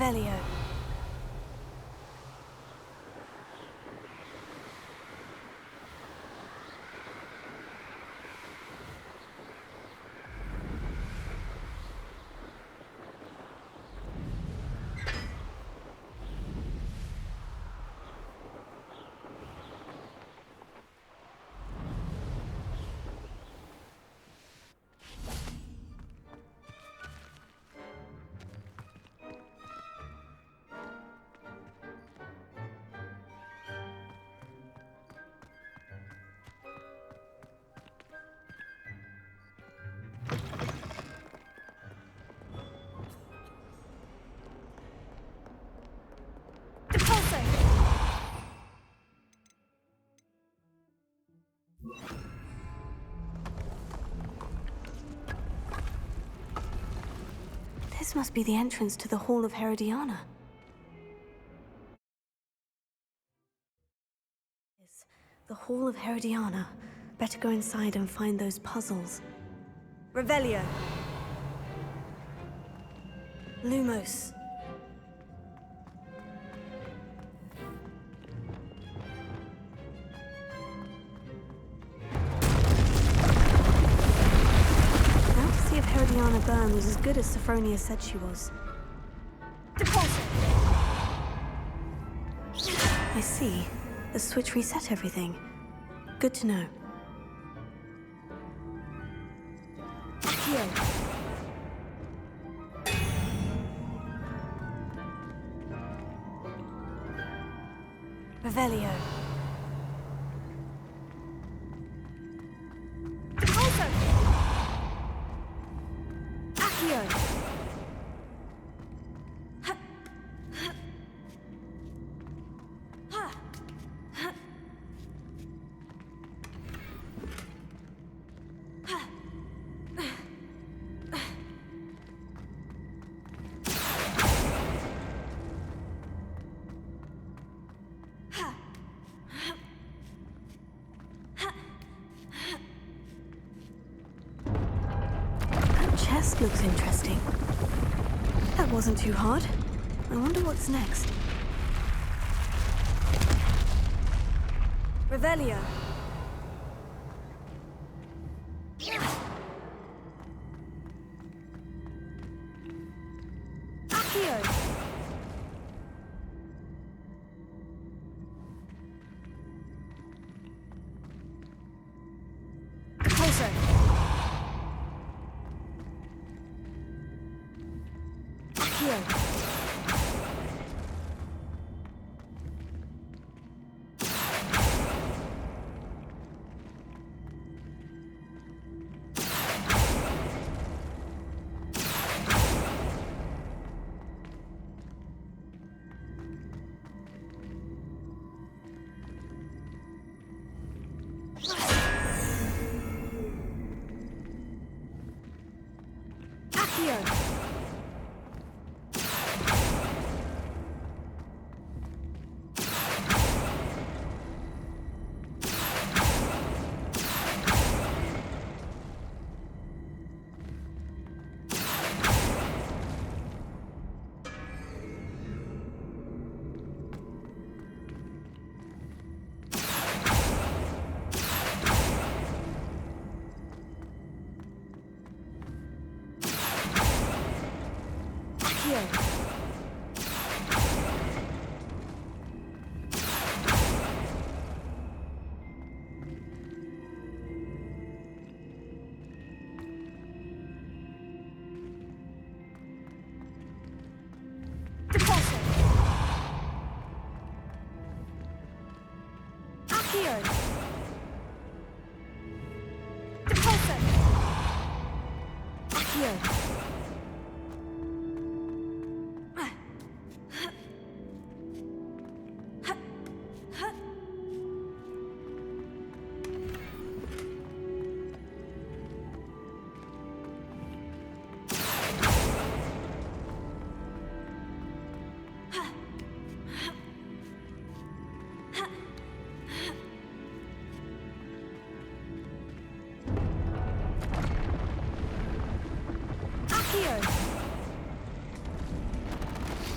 Revelio. This must be the entrance to the Hall of Herodiana. The Hall of Herodiana. Better go inside and find those puzzles. Revelio. Lumos. Herodiana Byrne was as good as Sophronia said she was. Deposit! I see. The switch reset everything. Good to know. Here. Revelio. Looks interesting. That wasn't too hard. I wonder what's next. Revelio. Accio. Closer. Here. Accio.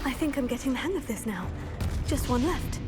I I think I'm getting the hang of this now. Just one left.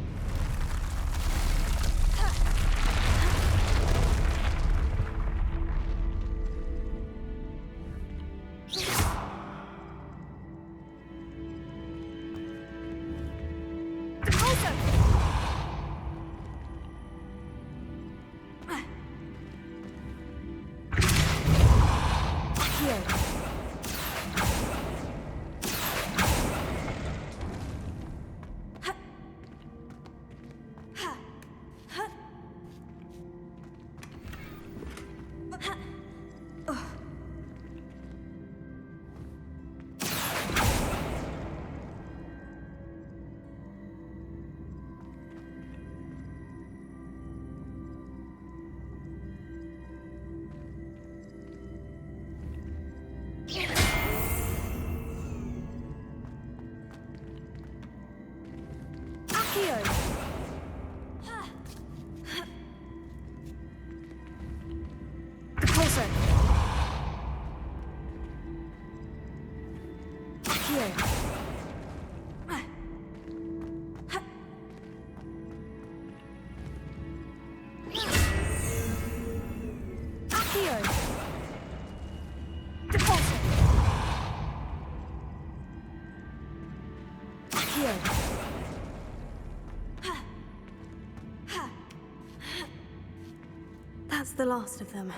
That's the last of them.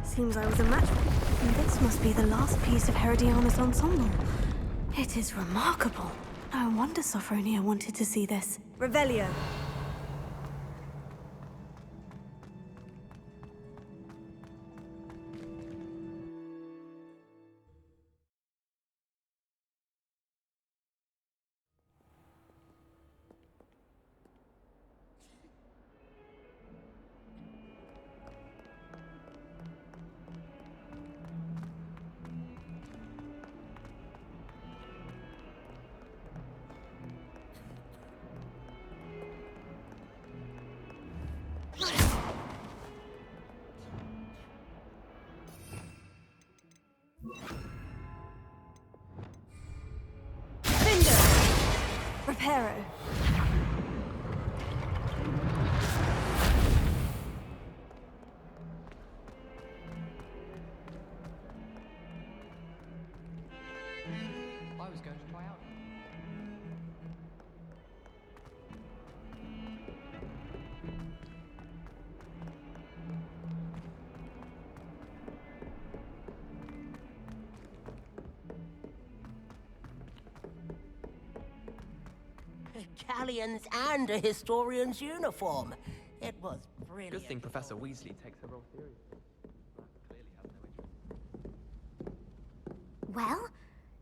Seems I was a match. And this must be the last piece of Herodiana's ensemble. It is remarkable. No wonder Sophronia wanted to see this. Revelio. Reparo. I was going to try out. Galleons and a historian's uniform. It was brilliant. Good thing Professor Weasley takes her role seriously. Clearly has no interest. Well,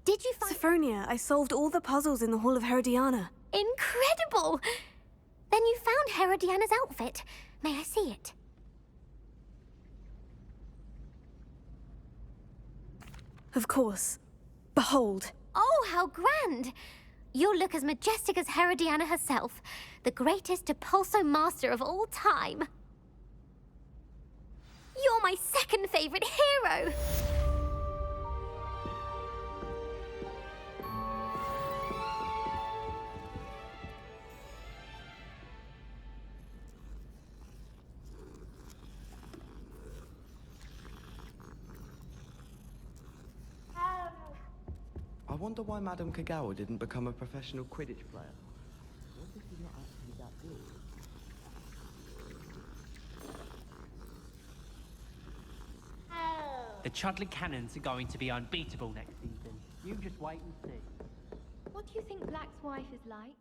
did you find... Sophronia, I solved all the puzzles in the Hall of Herodiana. Incredible! Then you found Herodiana's outfit. May I see it? Of course. Behold. Oh, how grand! You'll look as majestic as Herodiana herself, the greatest Depulso master of all time. You're my second favorite hero! I wonder why Madame Kagawa didn't become a professional Quidditch player. What if she's not actually that good? The Chudley Cannons are going to be unbeatable next season. You just wait and see. What do you think Black's wife is like?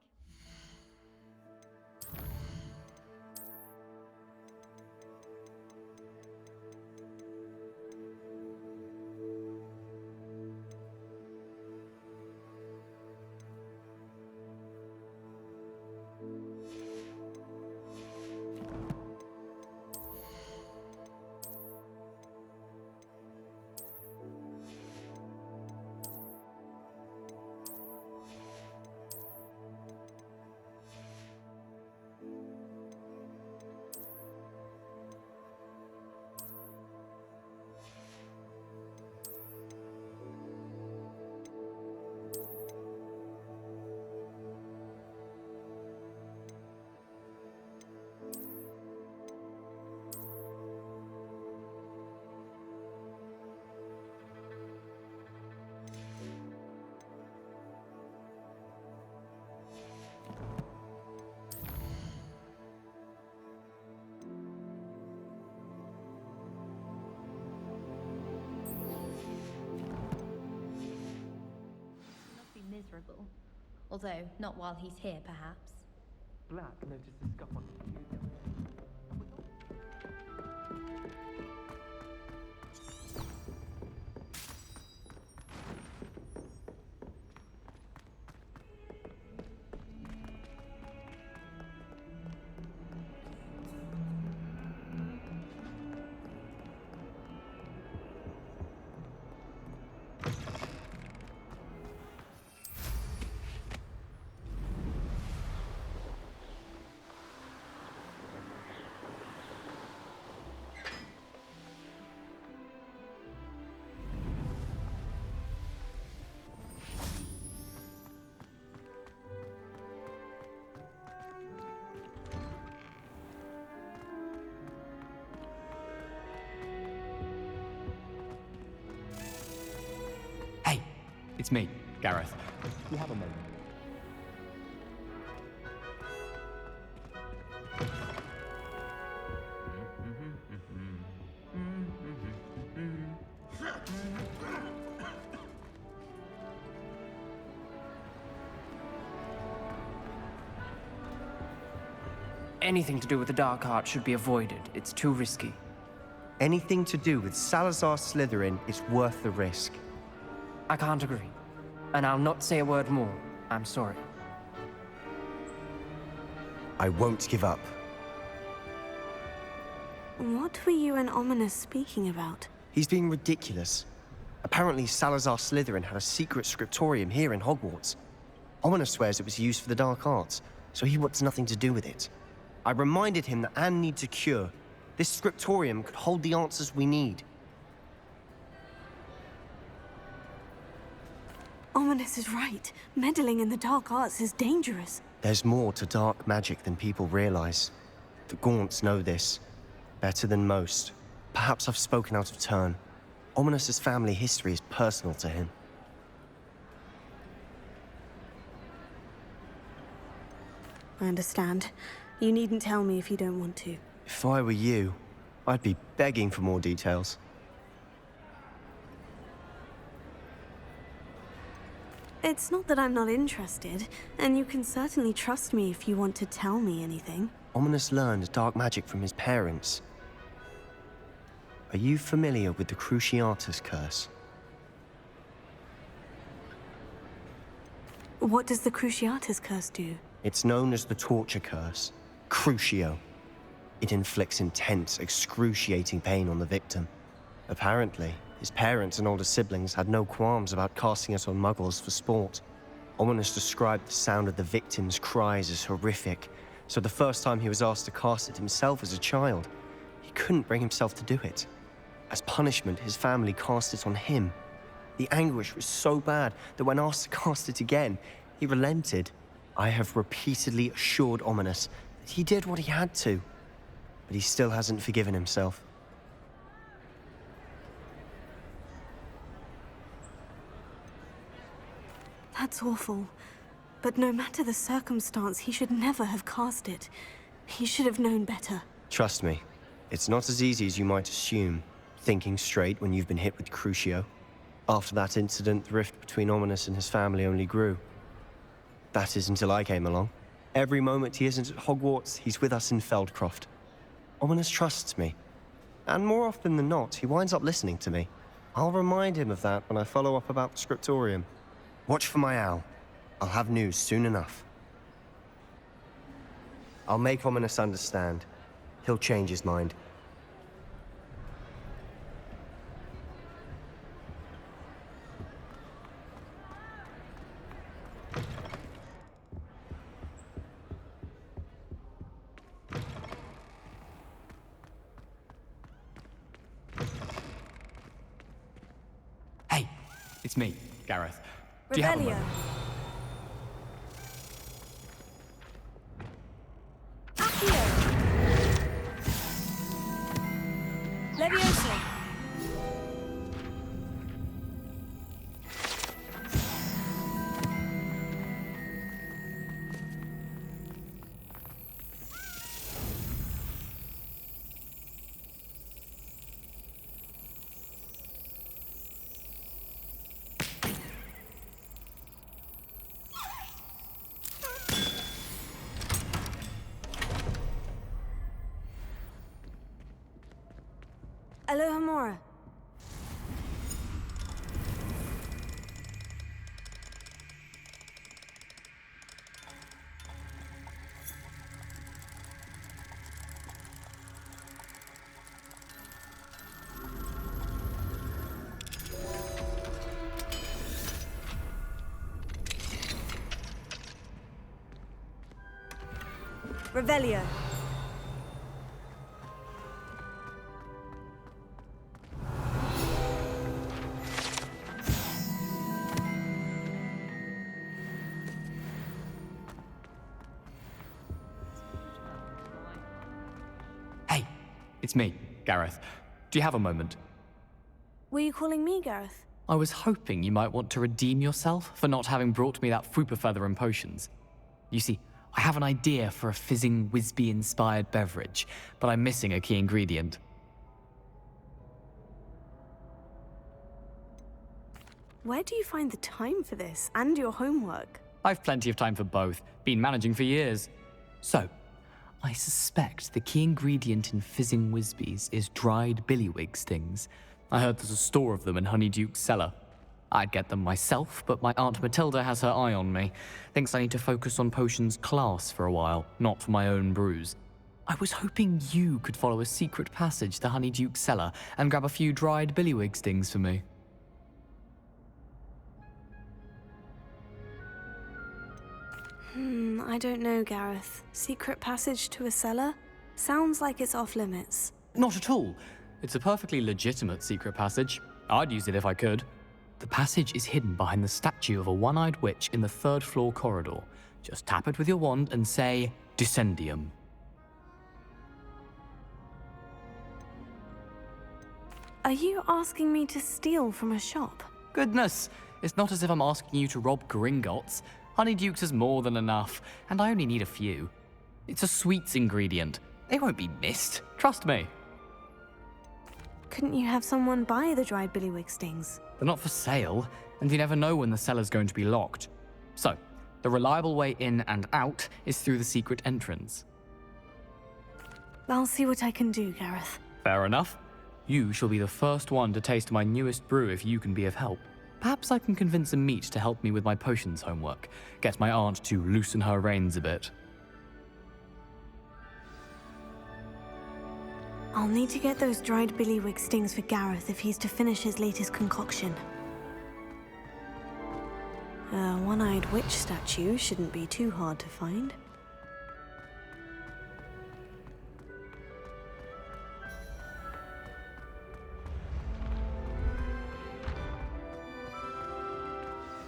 preferable. Although, not while he's here, perhaps. Black noticed the scuff on the computer. Hey, it's me, Garreth. You have a moment. Anything to do with the dark art should be avoided. It's too risky. Anything to do with Salazar Slytherin is worth the risk. I can't agree. And I'll not say a word more. I'm sorry. I won't give up. What were you and Ominis speaking about? He's being ridiculous. Apparently Salazar Slytherin had a secret scriptorium here in Hogwarts. Ominis swears it was used for the dark arts, so he wants nothing to do with it. I reminded him that Anne needs a cure. This scriptorium could hold the answers we need. Ominis is right. Meddling in the dark arts is dangerous. There's more to dark magic than people realize. The Gaunts know this. Better than most. Perhaps I've spoken out of turn. Ominis' family history is personal to him. I understand. You needn't tell me if you don't want to. If I were you, I'd be begging for more details. It's not that I'm not interested, and you can certainly trust me if you want to tell me anything. Ominis learned dark magic from his parents. Are you familiar with the Cruciatus Curse? What does the Cruciatus Curse do? It's known as the Torture Curse. Crucio. It inflicts intense, excruciating pain on the victim. Apparently, his parents and older siblings had no qualms about casting it on muggles for sport. Ominis described the sound of the victim's cries as horrific, so the first time he was asked to cast it himself as a child, he couldn't bring himself to do it. As punishment, his family cast it on him. The anguish was so bad that when asked to cast it again, he relented. I have repeatedly assured Ominis that he did what he had to, but he still hasn't forgiven himself. That's awful. But no matter the circumstance, he should never have cast it. He should have known better. Trust me, it's not as easy as you might assume, thinking straight when you've been hit with Crucio. After that incident, the rift between Ominis and his family only grew. That is until I came along. Every moment he isn't at Hogwarts, he's with us in Feldcroft. Ominis trusts me. And more often than not, he winds up listening to me. I'll remind him of that when I follow up about the scriptorium. Watch for my owl. I'll have news soon enough. I'll make Ominis understand. He'll change his mind. Hey, it's me, Garreth. Do you have a Revelio. moment? Leviosa. Alohomora. Revelio. Hey, it's me, Garreth. Do you have a moment? Were you calling me, Gareth? I was hoping you might want to redeem yourself for not having brought me that Fooper feather and potions. You see, I have an idea for a fizzing Wisby-inspired beverage, but I'm missing a key ingredient. Where do you find the time for this, and your homework? I've plenty of time for both. Been managing for years. So, I suspect the key ingredient in fizzing Wisbies is dried billywig stings. I heard there's a store of them in Honeyduke's cellar. I'd get them myself, but my Aunt Matilda has her eye on me. Thinks I need to focus on potions class for a while, not for my own brews. I was hoping you could follow a secret passage to Honeyduke's cellar and grab a few dried billywig stings for me. I don't know, Gareth. Secret passage to a cellar? Sounds like it's off limits. Not at all. It's a perfectly legitimate secret passage. I'd use it if I could. The passage is hidden behind the statue of a one-eyed witch in the third-floor corridor. Just tap it with your wand and say, Dissending. Are you asking me to steal from a shop? Goodness, it's not as if I'm asking you to rob Gringotts. Honeyduke's is more than enough, and I only need a few. It's a sweets ingredient. They won't be missed, trust me. Couldn't you have someone buy the dried billywig stings? They're not for sale, and you never know when the cellar's going to be locked. So, the reliable way in and out is through the secret entrance. I'll see what I can do, Gareth. Fair enough. You shall be the first one to taste my newest brew if you can be of help. Perhaps I can convince a meat to help me with my potions homework. Get my aunt to loosen her reins a bit. I'll need to get those dried billywig stings for Gareth if he's to finish his latest concoction. A one-eyed witch statue shouldn't be too hard to find.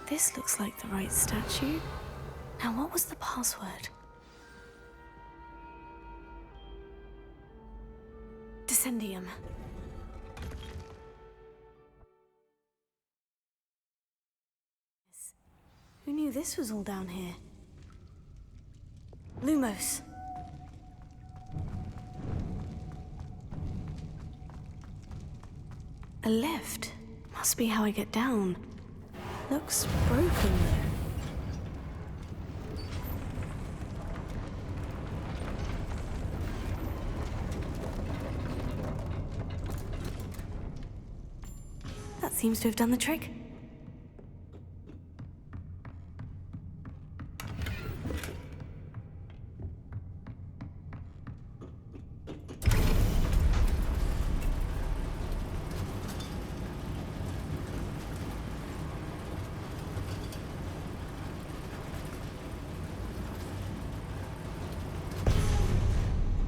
This looks like the right statue. Now, what was the password? Dissending. Who knew this was all down here? Lumos. A lift. Must be how I get down. Looks broken, though. That seems to have done the trick.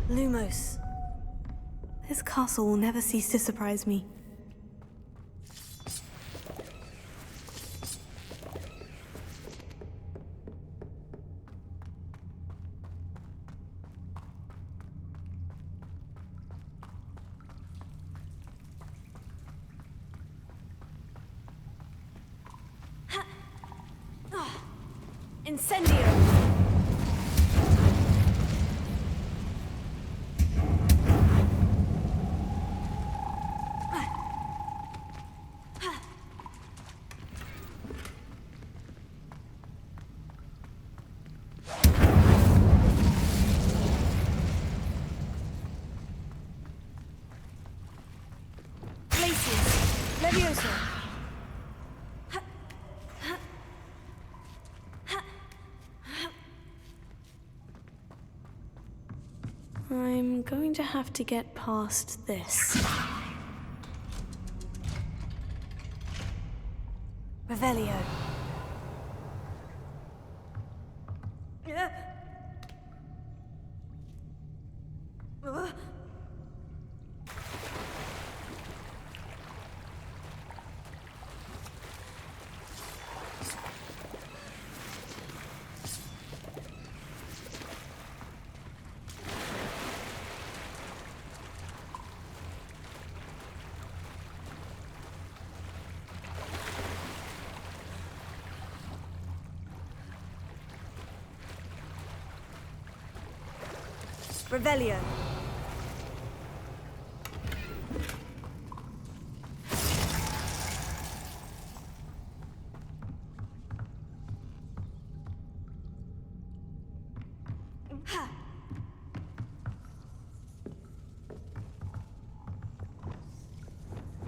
Lumos. This castle will never cease to surprise me. Incendio! I'm going to have to get past this. Revelio. Revelio.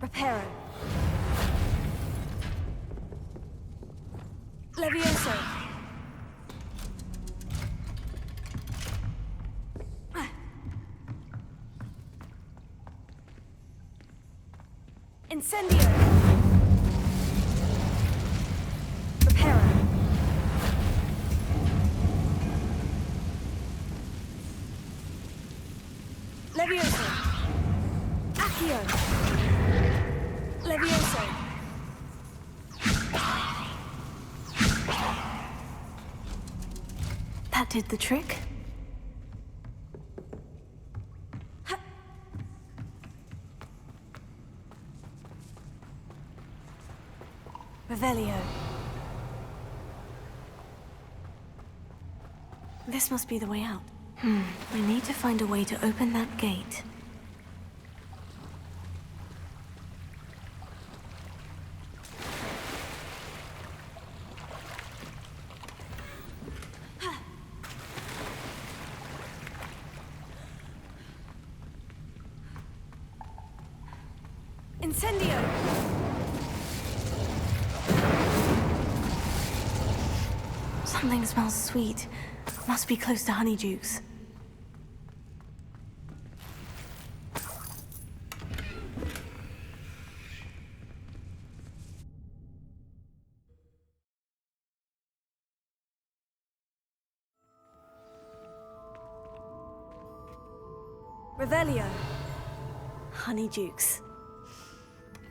Reparo. Levioso. Incendio! Reparo. Levioso! Accio! Levioso! That did the trick. Revelio. This must be the way out. I need to find a way to open that gate. Incendio! Something smells sweet. Must be close to Honeydukes. Revelio. Honeydukes.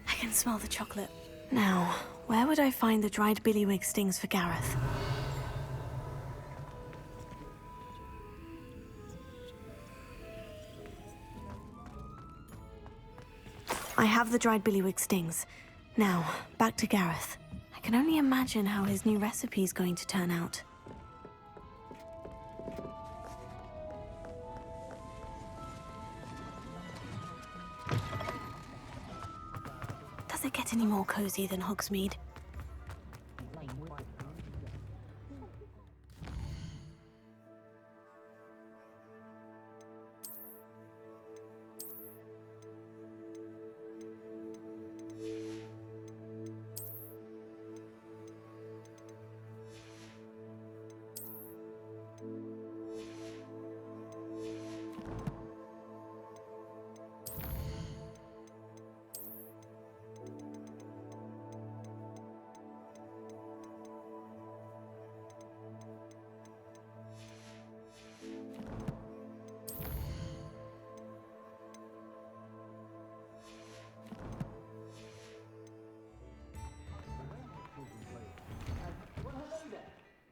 I can smell the chocolate. Now, where would I find the dried billywig stings for Garreth? I have the dried billywig stings. Now, back to Garreth. I can only imagine how his new recipe is going to turn out. Does it get any more cozy than Hogsmeade?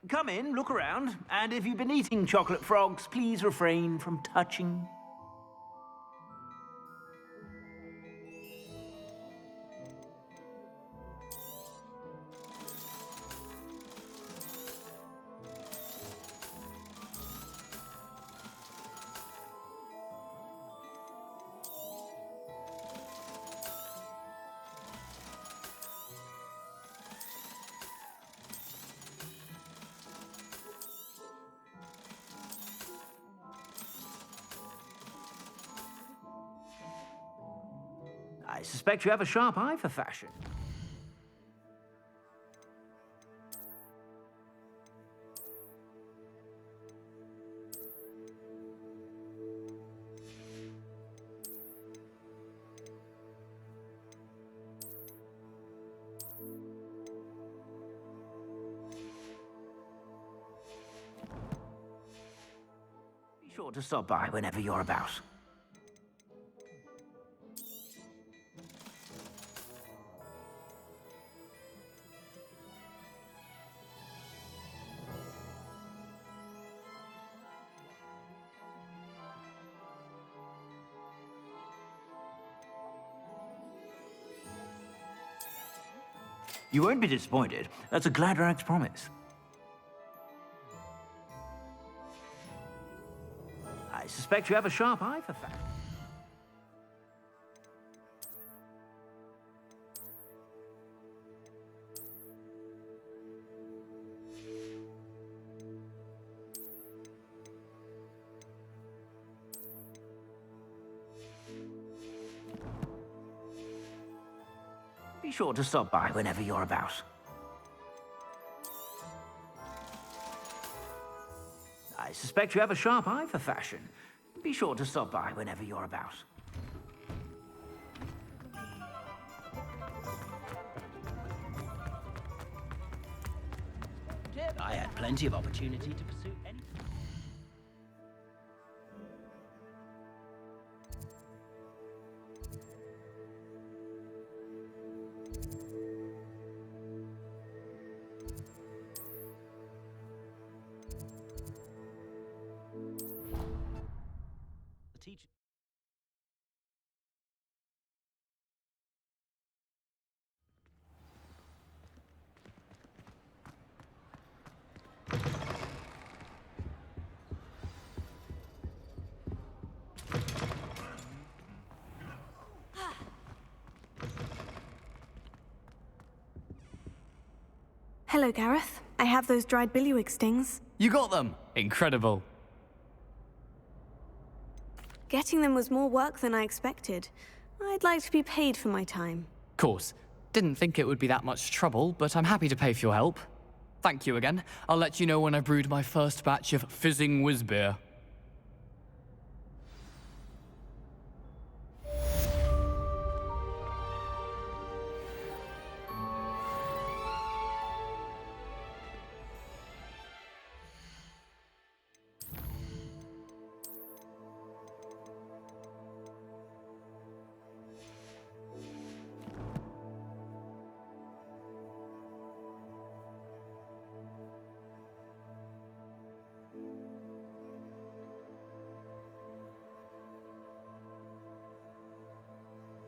Come in, look around, and if you've been eating chocolate frogs, please refrain from touching. I suspect you have a sharp eye for fashion. Be sure to stop by whenever you're about. You won't be disappointed. That's a Gladrag's promise. I suspect you have a sharp eye for fashion. Be sure to stop by whenever you're about. I suspect you have a sharp eye for fashion. Be sure to stop by whenever you're about. I had plenty of opportunity to pursue any... teach. Hello, Garreth. I have those dried billywig stings. You got them! Incredible. Getting them was more work than I expected. I'd like to be paid for my time. Course. Didn't think it would be that much trouble, but I'm happy to pay for your help. Thank you again. I'll let you know when I've brewed my first batch of fizzing whizbeer.